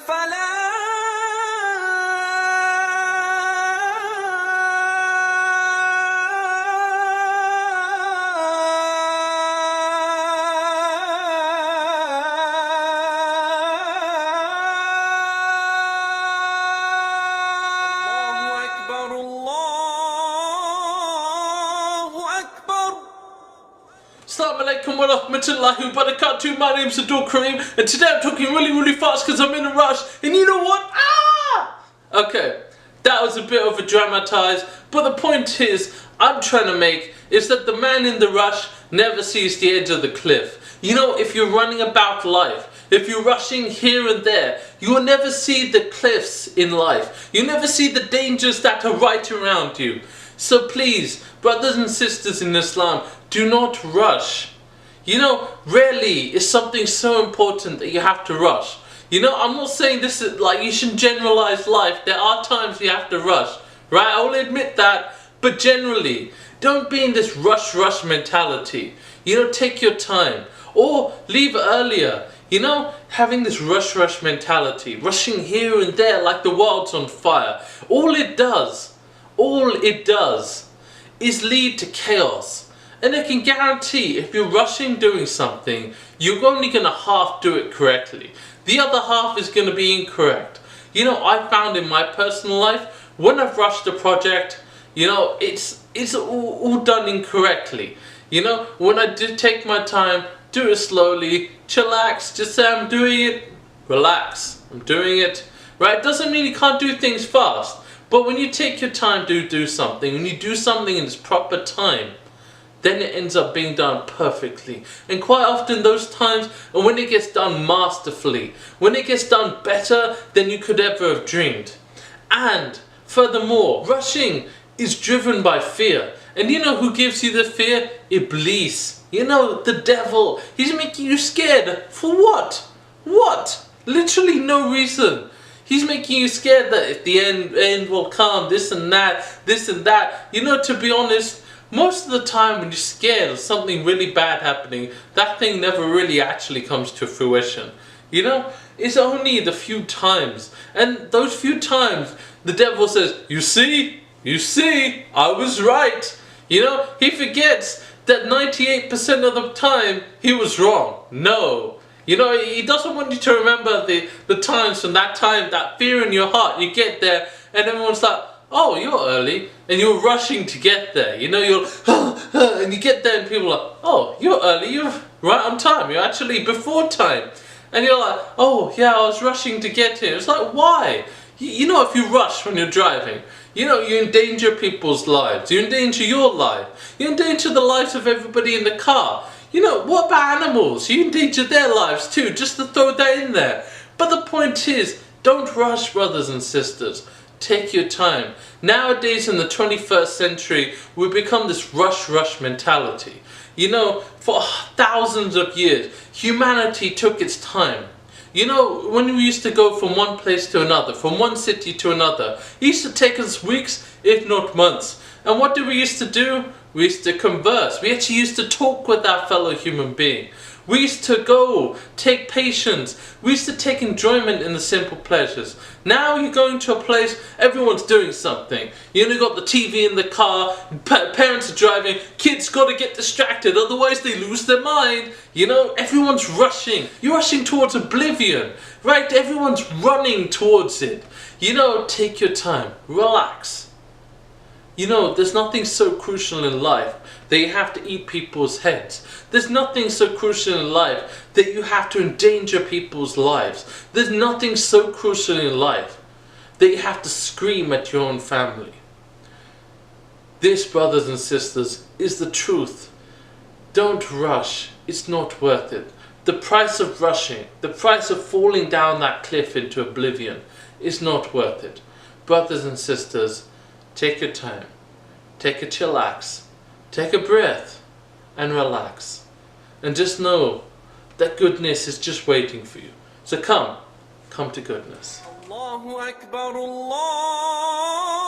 As.A.W. wa rahmatullahi wa barakatuh. My name's Abdul Karim, and today I'm talking really fast because I'm in a rush. And you know what? Okay, that was a bit of a dramatized, but the point I'm trying to make is that the man in the rush never sees the edge of the cliff. You know, if you're running about life, if you're rushing here and there, you will never see the cliffs in life. You never see the dangers that are right around you. So please, brothers and sisters in Islam, do not rush. You know, rarely is something so important that you have to rush. You know, I'm not saying this is like you shouldn't generalize life. There are times you have to rush, right? I will admit that, but generally, don't be in this rush mentality. You know, take your time or leave earlier. You know, having this rush mentality, rushing here and there like the world's on fire. All it does is lead to chaos. And I can guarantee if you're rushing doing something, you're only going to half do it correctly. The other half is going to be incorrect. You know, I found in my personal life, when I've rushed a project, you know, it's all done incorrectly. You know, when I do take my time, do it slowly, chillax, just say I'm doing it, relax, I'm doing it. Right? Doesn't mean you can't do things fast. But when you take your time to do something, when you do something in its proper time, then it ends up being done perfectly. And quite often those times are when it gets done masterfully, when it gets done better than you could ever have dreamed. And furthermore, rushing is driven by fear. And you know who gives you the fear? Iblis. You know, the devil. He's making you scared. For what? What? Literally no reason. He's making you scared that if the end will come, this and that. You know, to be honest, most of the time when you're scared of something really bad happening, that thing never really actually comes to fruition. You know, it's only the few times. And those few times, the devil says, you see, I was right. You know, he forgets that 98% of the time, he was wrong. No. You know, he doesn't want you to remember the times from that time, that fear in your heart. You get there and everyone's like, oh, you're early, and you're rushing to get there. You know, you're, and you get there and people are like, oh, you're early, you're right on time, you're actually before time. And you're like, oh, yeah, I was rushing to get here. It's like, why? You know, if you rush when you're driving, you know, you endanger people's lives, you endanger your life, you endanger the lives of everybody in the car. You know, what about animals? You endanger their lives too, just to throw that in there. But the point is, don't rush, brothers and sisters. Take your time. Nowadays in the 21st century, we've become this rush mentality. You know, for thousands of years, humanity took its time. You know, when we used to go from one place to another, from one city to another, it used to take us weeks, if not months. And what did we used to do? We used to converse. We actually used to talk with our fellow human being. We used to go, take patience. We used to take enjoyment in the simple pleasures. Now you're going to a place, everyone's doing something. You know, got the TV in the car, parents are driving, kids got to get distracted, otherwise they lose their mind. You know, everyone's rushing. You're rushing towards oblivion, right? Everyone's running towards it. You know, take your time, relax. You know, there's nothing so crucial in life that you have to eat people's heads. There's nothing so crucial in life that you have to endanger people's lives. There's nothing so crucial in life that you have to scream at your own family. This, brothers and sisters, is the truth. Don't rush. It's not worth it. The price of rushing, the price of falling down that cliff into oblivion is not worth it. Brothers and sisters, take your time. Take a chillax. Take a breath and relax. And just know that goodness is just waiting for you. So come to goodness. Allahu Akbar, Allah.